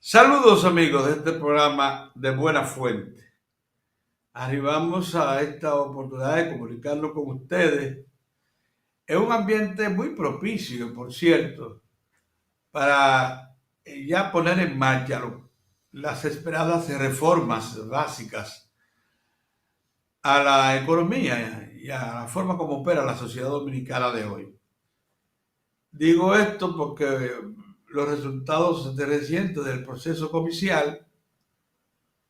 Saludos amigos de este programa de Buena Fuente. Arribamos a esta oportunidad de comunicarnos con ustedes en un ambiente muy propicio, por cierto, para ya poner en marcha las esperadas reformas básicas a la economía y a la forma como opera la sociedad dominicana de hoy. Digo esto porque los resultados recientes del proceso comicial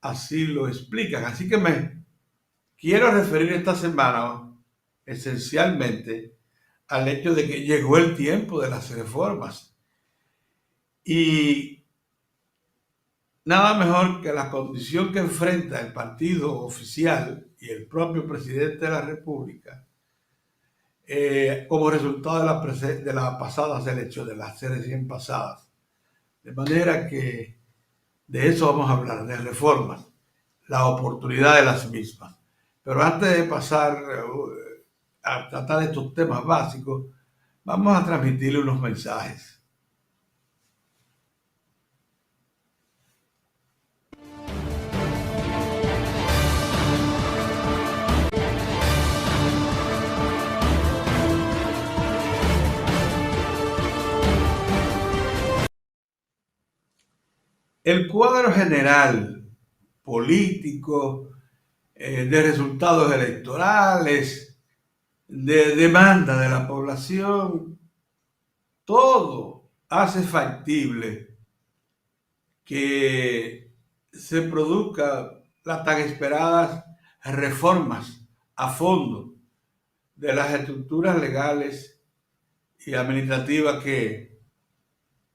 así lo explican. Así que me quiero referir esta semana esencialmente al hecho de que llegó el tiempo de las reformas. Y nada mejor que la condición que enfrenta el partido oficial y el propio presidente de la República como resultado de las pasadas elecciones, de las recién pasadas. De manera que de eso vamos a hablar, de reformas, la oportunidad de las mismas. Pero antes de pasar a tratar estos temas básicos, vamos a transmitirle unos mensajes. El cuadro general político, de resultados electorales, de demanda de la población, todo hace factible que se produzcan las tan esperadas reformas a fondo de las estructuras legales y administrativas que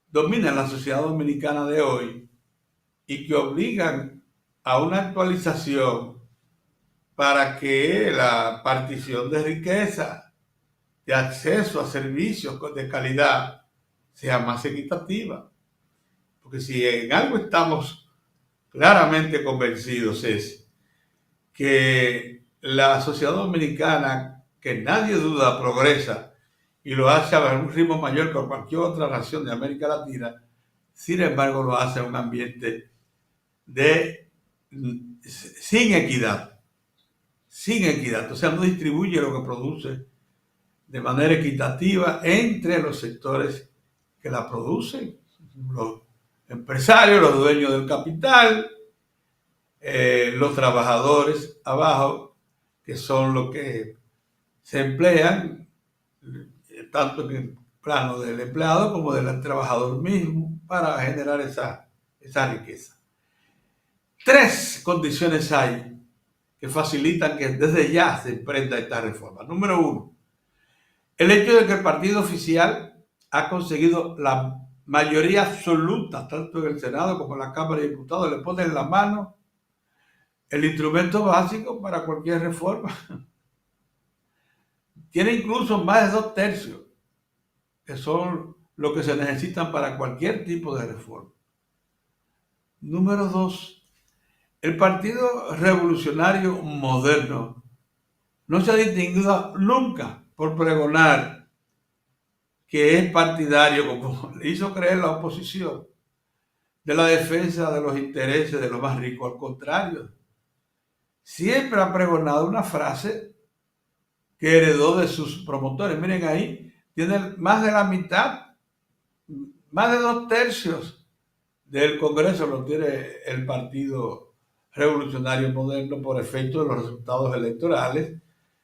dominan la sociedad dominicana de hoy y que obligan a una actualización para que la partición de riqueza, de acceso a servicios de calidad, sea más equitativa. Porque si en algo estamos claramente convencidos es que la sociedad dominicana, que nadie duda progresa y lo hace a un ritmo mayor que cualquier otra nación de América Latina, sin embargo lo hace en un ambiente sin equidad, o sea, no distribuye lo que produce de manera equitativa entre los sectores que la producen, los empresarios, los dueños del capital, los trabajadores abajo, que son los que se emplean, tanto en el plano del empleado como del trabajador mismo, para generar esa riqueza. Tres condiciones hay que facilitan que desde ya se emprenda esta reforma. Número uno, el hecho de que el partido oficial ha conseguido la mayoría absoluta, tanto en el Senado como en la Cámara de Diputados, le pone en la mano el instrumento básico para cualquier reforma. Tiene incluso más de 2/3, que son lo que se necesitan para cualquier tipo de reforma. Número dos, el Partido Revolucionario Moderno no se ha distinguido nunca por pregonar que es partidario, como le hizo creer la oposición, de la defensa de los intereses de los más ricos. Al contrario, siempre ha pregonado una frase que heredó de sus promotores. Miren ahí, tiene más de la mitad, más de 2/3 del Congreso lo tiene el Partido Revolucionario Moderno por efecto de los resultados electorales,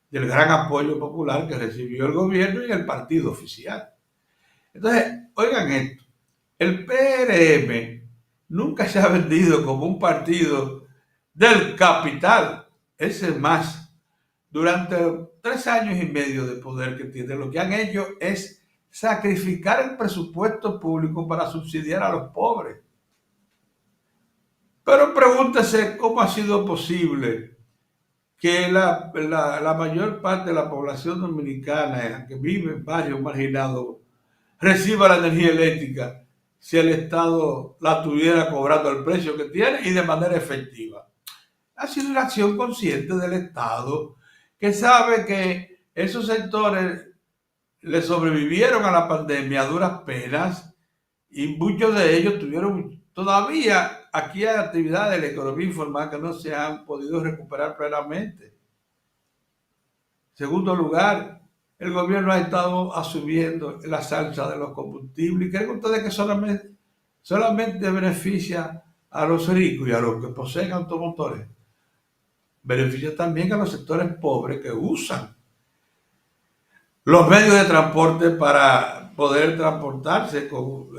del gran apoyo popular que recibió el gobierno y el partido oficial. Entonces, oigan esto, el PRM nunca se ha vendido como un partido del capital. Ese es más, durante 3 años y medio de poder que tiene, lo que han hecho es sacrificar el presupuesto público para subsidiar a los pobres. Pero pregúntese cómo ha sido posible que la mayor parte de la población dominicana que vive en barrios marginados reciba la energía eléctrica si el Estado la tuviera cobrando el precio que tiene y de manera efectiva. Ha sido una acción consciente del Estado que sabe que esos sectores le sobrevivieron a la pandemia a duras penas y muchos de ellos tuvieron todavía aquí hay actividades de la economía informal que no se han podido recuperar plenamente. Segundo lugar, el gobierno ha estado asumiendo la salsa de los combustibles. ¿Y creen ustedes que solamente beneficia a los ricos y a los que poseen automotores? Beneficia también a los sectores pobres que usan los medios de transporte para poder transportarse con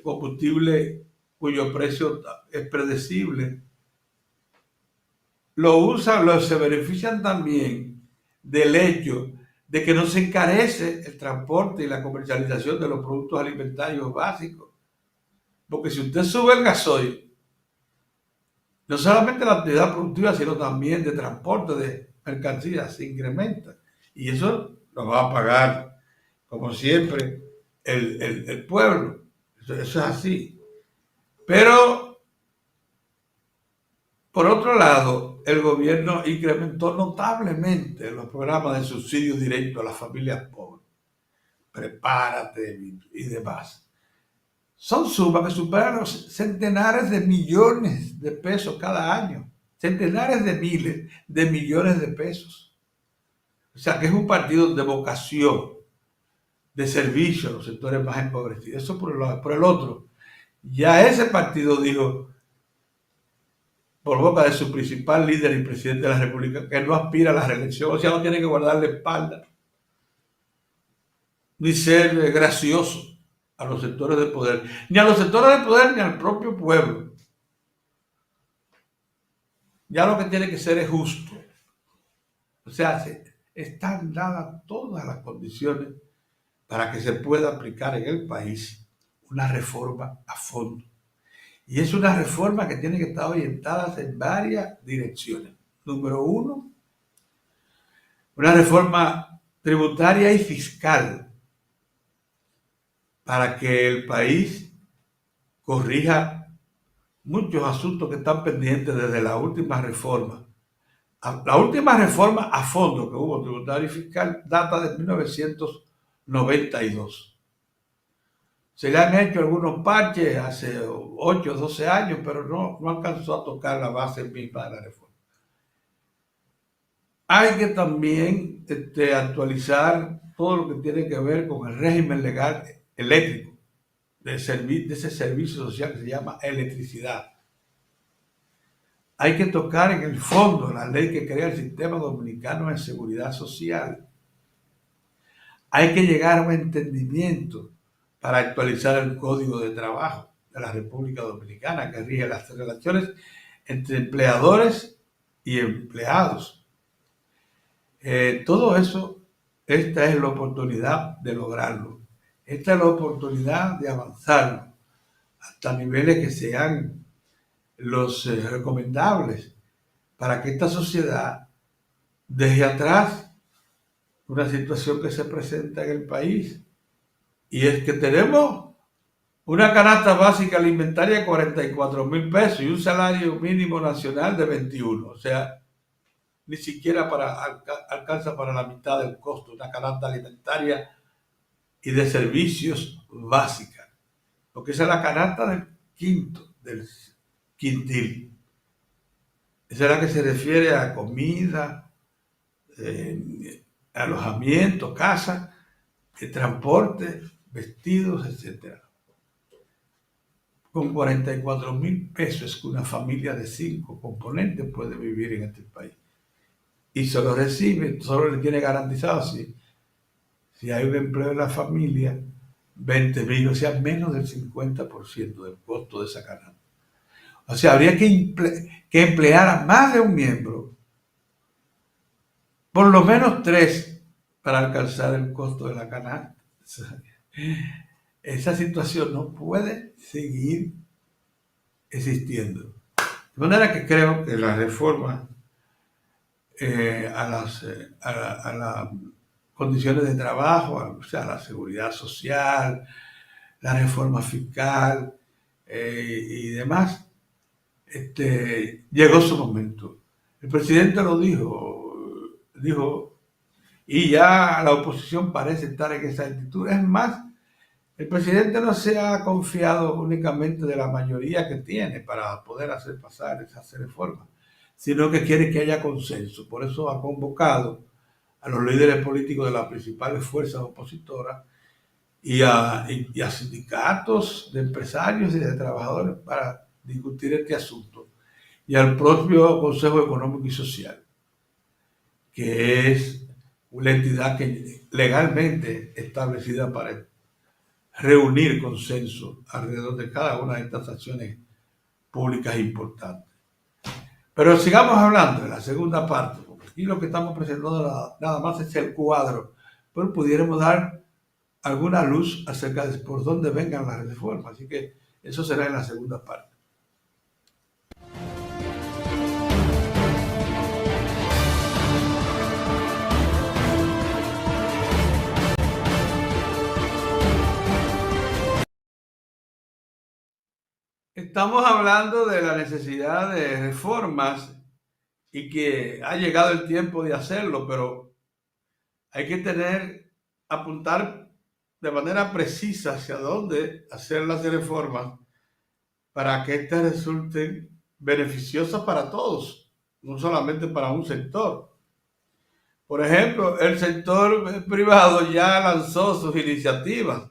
combustible cuyo precio es predecible. Se benefician también del hecho de que no se encarece el transporte y la comercialización de los productos alimentarios básicos. Porque si usted sube el gasoil, no solamente la actividad productiva, sino también de transporte de mercancías se incrementa. Y eso lo va a pagar, como siempre, el pueblo. Eso es así. Pero, por otro lado, el gobierno incrementó notablemente los programas de subsidio directo a las familias pobres. Prepárate y demás. Son sumas que superan los centenares de millones de pesos cada año. Centenares de miles de millones de pesos. O sea que es un partido de vocación, de servicio a los sectores más empobrecidos. Eso por un lado. Por el otro, ya ese partido dijo, por boca de su principal líder y presidente de la República, que no aspira a la reelección, o sea, no tiene que guardarle espalda, ni ser gracioso a los sectores de poder, ni a los sectores de poder, ni al propio pueblo. Ya lo que tiene que ser es justo. O sea, están dadas todas las condiciones para que se pueda aplicar en el país una reforma a fondo. Y es una reforma que tiene que estar orientada en varias direcciones. Número uno, una reforma tributaria y fiscal para que el país corrija muchos asuntos que están pendientes desde la última reforma. La última reforma a fondo que hubo tributaria y fiscal data de 1992. Se le han hecho algunos parches hace 8 o 12 años, pero no alcanzó a tocar la base misma de la reforma. Hay que también actualizar todo lo que tiene que ver con el régimen legal eléctrico de ese servicio social que se llama electricidad. Hay que tocar en el fondo la ley que crea el sistema dominicano de seguridad social. Hay que llegar a un entendimiento para actualizar el Código de Trabajo de la República Dominicana que rige las relaciones entre empleadores y empleados. Todo eso, esta es la oportunidad de lograrlo. Esta es la oportunidad de avanzar hasta niveles que sean los recomendables para que esta sociedad deje atrás una situación que se presenta en el país, y es que tenemos una canasta básica alimentaria de 44,000 pesos y un salario mínimo nacional de 21. O sea, ni siquiera alcanza para la mitad del costo, una canasta alimentaria y de servicios básica. Porque esa es la canasta del quinto, del quintil. Esa es la que se refiere a comida, alojamiento, casa, transporte, vestidos, etc. Con 44,000 pesos que una familia de 5 componentes puede vivir en este país. Y solo le tiene garantizado, si hay un empleo en la familia, 20,000, o sea, menos del 50% del costo de esa canasta. O sea, habría que emplear a más de un miembro, por lo menos 3, para alcanzar el costo de la canasta. Esa situación no puede seguir existiendo. De manera que creo que la reforma a las condiciones de trabajo, o sea, la seguridad social, la reforma fiscal y demás, llegó su momento. El presidente lo dijo, y ya la oposición parece estar en esa actitud. Es más, El presidente no se ha confiado únicamente de la mayoría que tiene para poder hacer pasar esas reformas, sino que quiere que haya consenso. Por eso ha convocado a los líderes políticos de las principales fuerzas opositoras y a sindicatos de empresarios y de trabajadores para discutir este asunto. Y al propio Consejo Económico y Social, que es una entidad que legalmente establecida para reunir consenso alrededor de cada una de estas acciones públicas importantes. Pero sigamos hablando de la segunda parte, porque aquí lo que estamos presentando nada más es el cuadro, pero pudiéramos dar alguna luz acerca de por dónde vengan las reformas, así que eso será en la segunda parte. Estamos hablando de la necesidad de reformas y que ha llegado el tiempo de hacerlo, pero hay que apuntar de manera precisa hacia dónde hacer las reformas para que éstas resulten beneficiosas para todos, no solamente para un sector. Por ejemplo, el sector privado ya lanzó sus iniciativas.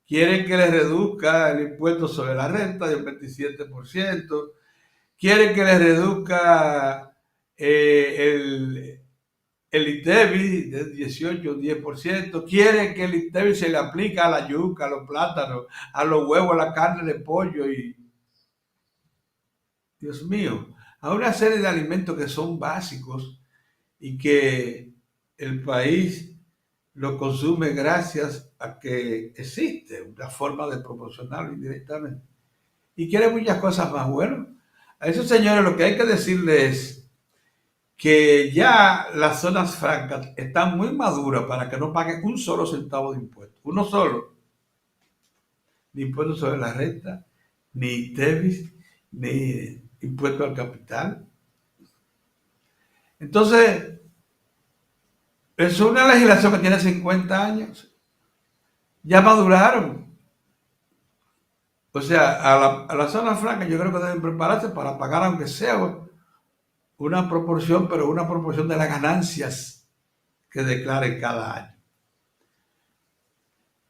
Quieren que le reduzca el impuesto sobre la renta del 27%, quieren que le reduzca el ITEVI del 18 o 10%, quieren que el ITEVI se le aplique a la yuca, a los plátanos, a los huevos, a la carne de pollo y, Dios mío, a una serie de alimentos que son básicos y que el país lo consume gracias a que existe una forma de proporcionarlo indirectamente. Y quiere muchas cosas más. Bueno, a esos señores lo que hay que decirles es que ya las zonas francas están muy maduras para que no paguen un solo centavo de impuesto. Uno solo. Ni impuesto sobre la renta, ni TEVIS, ni impuesto al capital. Entonces, es una legislación que tiene 50 años. Ya maduraron. O sea, a la zona franca yo creo que deben prepararse para pagar, aunque sea una proporción, pero una proporción de las ganancias que declaren cada año.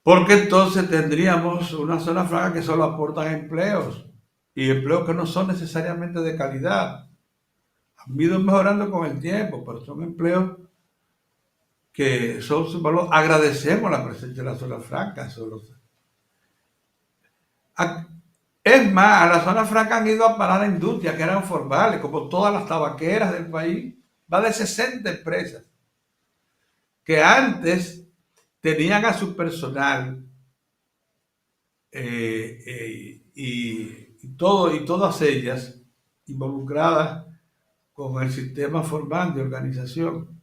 Porque entonces tendríamos una zona franca que solo aportan empleos y empleos que no son necesariamente de calidad. Han ido mejorando con el tiempo, pero son empleos que son su valor. Agradecemos la presencia de la zona franca. Es más, a la zona franca han ido a parar a industrias que eran formales, como todas las tabaqueras del país. Va de 60 empresas que antes tenían a su personal y todas ellas involucradas con el sistema formal de organización.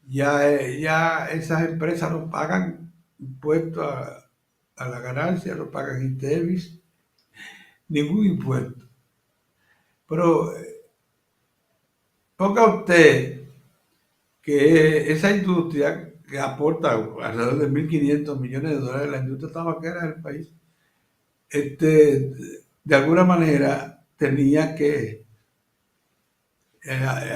Ya esas empresas no pagan impuestos a la ganancia, no pagan ITEVIS, ningún impuesto. Pero ponga usted que esa industria que aporta alrededor de 1.500 millones de dólares a la industria tabaquera del país, de alguna manera tenía que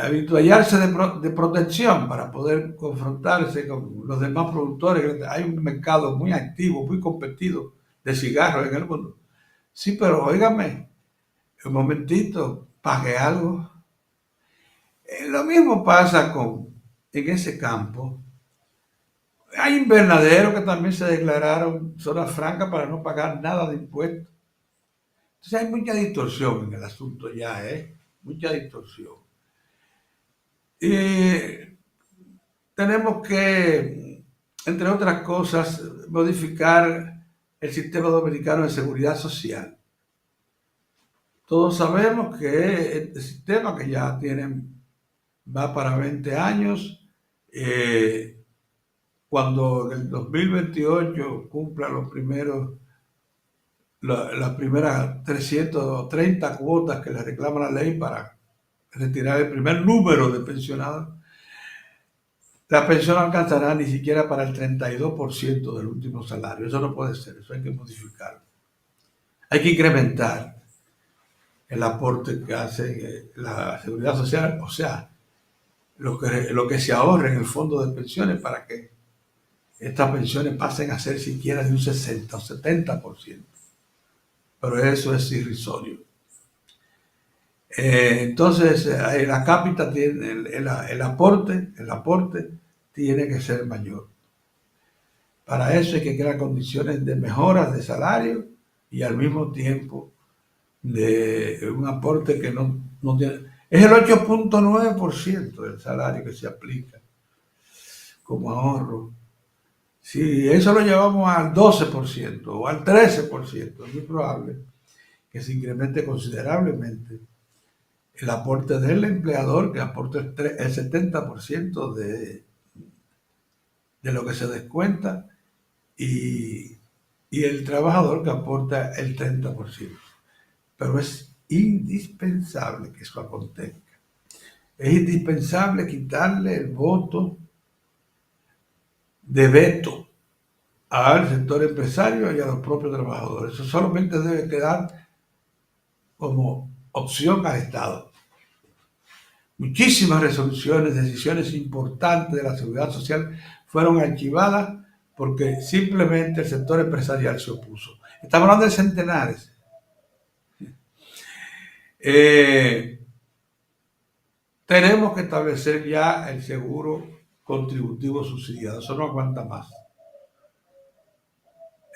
habituallarse de protección para poder confrontarse con los demás productores. Hay un mercado muy activo, muy competido de cigarros en el mundo. Sí, pero óigame, un momentito, pague algo. Lo mismo pasa en ese campo. Hay invernaderos que también se declararon zonas francas para no pagar nada de impuestos. Entonces hay mucha distorsión en el asunto ya, mucha distorsión. Y tenemos que, entre otras cosas, modificar el sistema dominicano de seguridad social. Todos sabemos que este sistema, que ya va para 20 años, cuando en el 2028 cumpla las primeras 330 cuotas que le reclama la ley para retirar el primer número de pensionados, la pensión no alcanzará ni siquiera para el 32% del último salario. Eso no puede ser, eso hay que modificarlo. Hay que incrementar el aporte que hace la seguridad social, o sea, lo que se ahorra en el fondo de pensiones para que estas pensiones pasen a ser siquiera de un 60 o 70%. Pero eso es irrisorio. Entonces, la cápita tiene el aporte tiene que ser mayor. Para eso hay que crear condiciones de mejoras de salario y al mismo tiempo de un aporte que no tiene. Es el 8.9% del salario que se aplica como ahorro. Si eso lo llevamos al 12% o al 13%, es muy probable que se incremente considerablemente el aporte del empleador, que aporta el 70% de lo que se descuenta, y el trabajador, que aporta el 30%. Pero es indispensable que eso acontezca. Es indispensable quitarle el voto de veto al sector empresario y a los propios trabajadores. Eso solamente debe quedar como opción al Estado. Muchísimas resoluciones, decisiones importantes de la seguridad social fueron archivadas porque simplemente el sector empresarial se opuso. Estamos hablando de centenares. Tenemos que establecer ya el seguro contributivo subsidiado. Eso no aguanta más.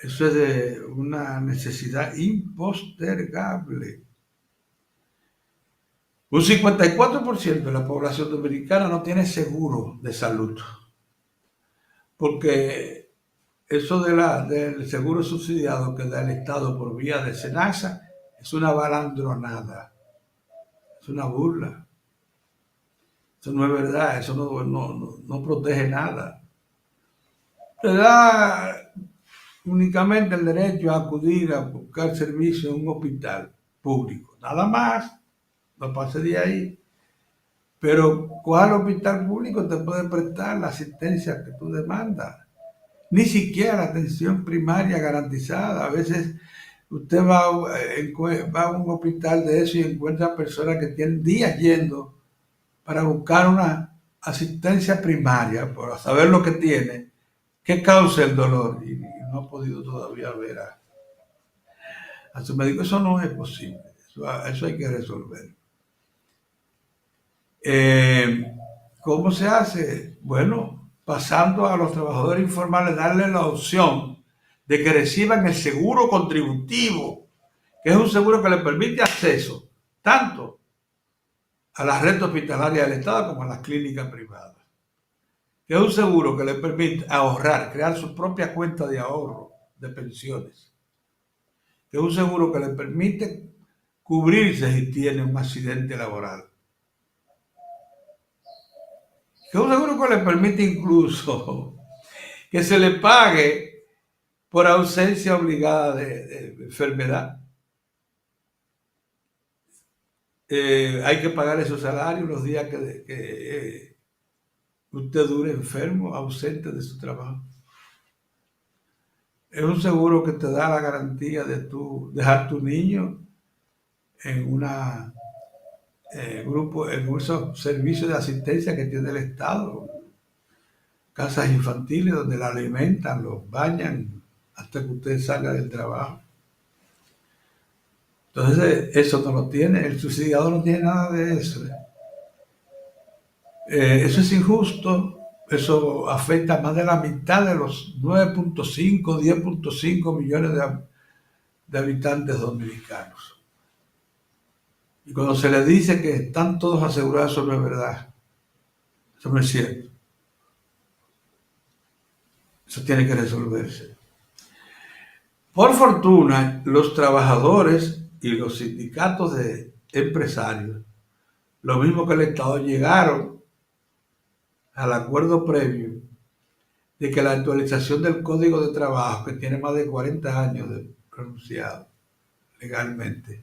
Eso es de una necesidad impostergable. Un 54% de la población dominicana no tiene seguro de salud, porque eso del seguro subsidiado que da el Estado por vía de SENASA es una balandronada, es una burla. Eso no es verdad, eso no protege nada. Te da únicamente el derecho a acudir a buscar servicio en un hospital público, nada más, no pase de ahí. Pero ¿cuál hospital público te puede prestar la asistencia que tú demandas? Ni siquiera la atención primaria garantizada. A veces usted va a un hospital de eso y encuentra personas que tienen días yendo para buscar una asistencia primaria, para saber lo que tiene, qué causa el dolor, y no ha podido todavía ver a su médico. Eso no es posible, eso hay que resolver. ¿Cómo se hace? Bueno, pasando a los trabajadores informales, darle la opción de que reciban el seguro contributivo, que es un seguro que les permite acceso tanto a la red hospitalaria del Estado como a las clínicas privadas. Que es un seguro que les permite ahorrar, crear su propia cuenta de ahorro de pensiones. Que es un seguro que les permite cubrirse si tiene un accidente laboral. Que es un seguro que les permite incluso que se le pague por ausencia obligada de enfermedad. Hay que pagar esos salarios los días que usted dure enfermo, ausente de su trabajo. Es un seguro que te da la garantía de dejar tu niño en una grupo, en esos servicios de asistencia que tiene el Estado, casas infantiles donde la alimentan, los bañan hasta que usted salga del trabajo. Entonces, eso no lo tiene, el subsidiado no tiene nada de eso. Eso es injusto, eso afecta a más de la mitad de los 9.5, 10.5 millones de habitantes dominicanos. Y cuando se les dice que están todos asegurados, eso no es verdad, eso no es cierto. Eso tiene que resolverse. Por fortuna, los trabajadores y los sindicatos de empresarios, lo mismo que el Estado, llegaron al acuerdo previo de que la actualización del Código de Trabajo, que tiene más de 40 años de pronunciado legalmente,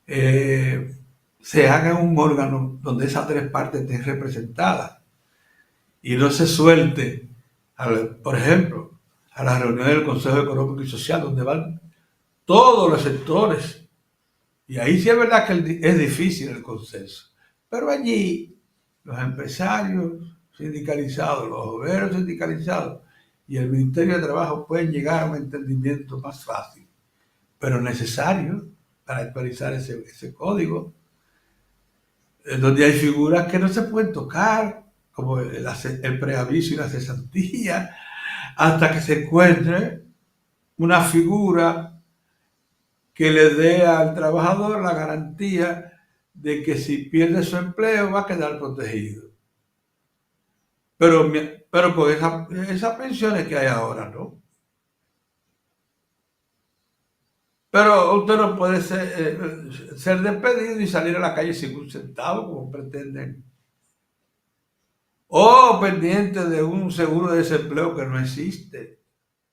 se haga en un órgano donde esas tres partes estén representadas. y no se suelte, por ejemplo, a las reuniones del Consejo Económico y Social, donde van todos los sectores. Y ahí sí es verdad que es difícil el consenso. Pero allí los empresarios sindicalizados, los obreros sindicalizados y el Ministerio de Trabajo pueden llegar a un entendimiento más fácil, pero necesario para actualizar ese código, donde hay figuras que no se pueden tocar, como el preaviso y la cesantía, hasta que se encuentre una figura que le dé al trabajador la garantía de que si pierde su empleo va a quedar protegido. Pero con esas pensiones que hay ahora, ¿no? Pero usted no puede ser despedido y salir a la calle sin un centavo, como pretenden. O pendiente de un seguro de desempleo que no existe.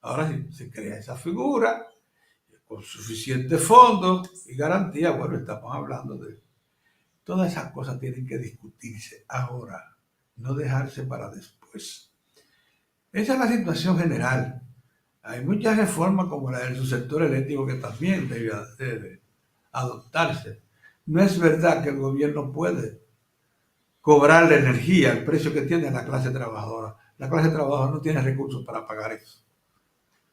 Ahora sí se crea esa figura con suficientes fondos y garantía. Bueno, estamos hablando de todas esas cosas tienen que discutirse ahora, no dejarse para después. Esa es la situación general. Hay muchas reformas como la del subsector eléctrico que también debe adoptarse. No es verdad que el gobierno puede cobrar la energía, el precio que tiene la clase trabajadora. La clase trabajadora no tiene recursos para pagar eso.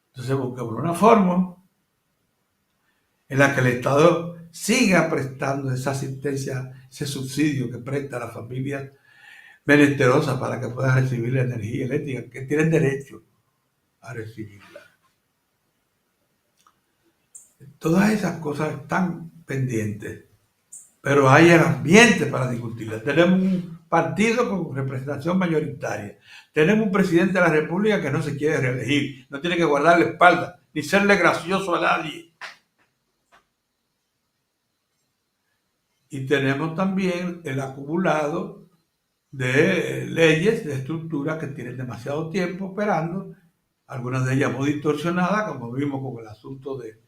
Entonces buscamos una forma en la que el Estado siga prestando esa asistencia, ese subsidio que presta a las familias menesterosa para que puedan recibir la energía eléctrica, que tienen derecho a recibirla. Todas esas cosas están pendientes, pero hay el ambiente para discutirlas. Tenemos un partido con representación mayoritaria. Tenemos un presidente de la República que no se quiere reelegir, no tiene que guardar la espalda, ni serle gracioso a nadie. Y tenemos también el acumulado de leyes, de estructuras que tienen demasiado tiempo operando, algunas de ellas muy distorsionadas, como vimos con el asunto de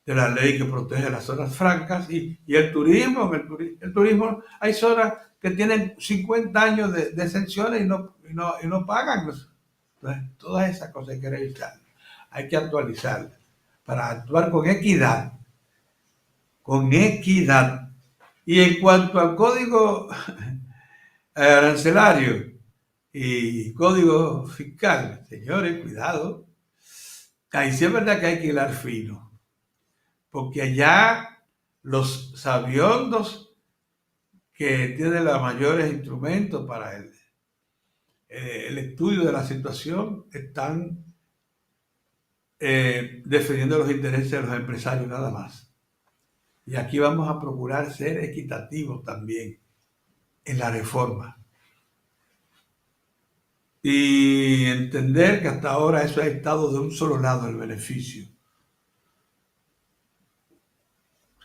la ley que protege las zonas francas y el turismo. El turismo, hay zonas que tienen 50 años de exenciones y no pagan. Entonces, todas esas cosas hay que revisarlas, hay que actualizarlas para actuar con equidad, con equidad. Y en cuanto al código arancelario y código fiscal, señores, cuidado. Ahí sí es verdad que hay que hilar fino, porque allá los sabiondos que tienen los mayores instrumentos para el estudio de la situación están defendiendo los intereses de los empresarios nada más. Y aquí vamos a procurar ser equitativos también en la reforma. Y entender que hasta ahora eso ha estado de un solo lado el beneficio.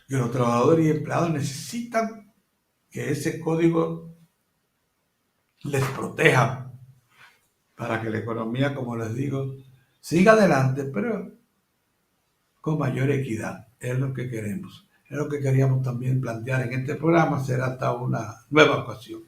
Que los trabajadores y empleados necesitan que ese código les proteja para que la economía, como les digo, siga adelante, pero con mayor equidad. Es lo que queremos. Es lo que queríamos también plantear en este programa. Será hasta una nueva ocasión.